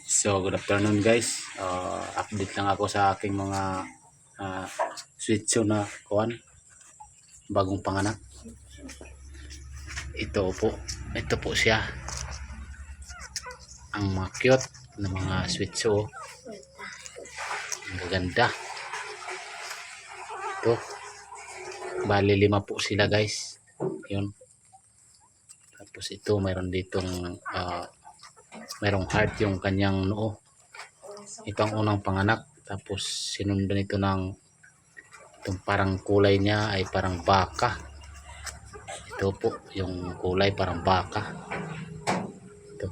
So, good afternoon guys. Update lang ako sa aking mga Shih Tzu na kuwan, bagong panganak. Ito po siya. Ang mga cute na mga Shih Tzu. Ang gaganda. Ito. Bali 5 po sila guys. Yun. Tapos ito mayroon ditong mayroong heart yung kanyang noo. Ito ang unang panganak. Tapos sinundan ito ng itong parang kulay niya ay parang baka. Ito po yung kulay parang baka. Ito.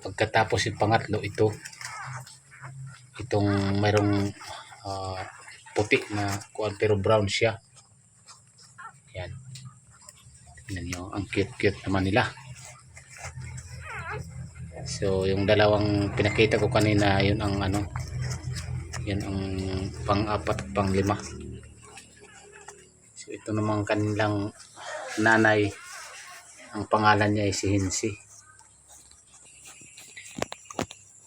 Pagkatapos yung pangatlo itong mayroong puti na kuwan pero brown siya. Yan. Tingnan nyo, ang cute naman nila. So yung dalawang pinakita ko kanina, yun ang yun ang pang-4 at pang-5. So ito namang kanilang nanay, ang pangalan niya ay si Hinsi.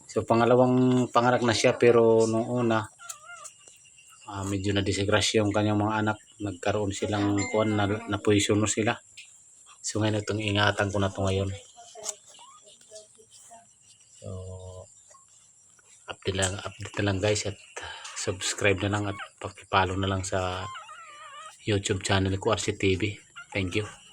So pangalawang panganak na siya, pero nung una medyo na-disgrasya yung kanyang mga anak. Nagkaroon silang kuwan na poisono sila. So ngayon itong ingatan ko na ito ngayon. So update na lang guys, at subscribe na lang at paki-follow na lang sa YouTube channel ko, RC TV. Thank you.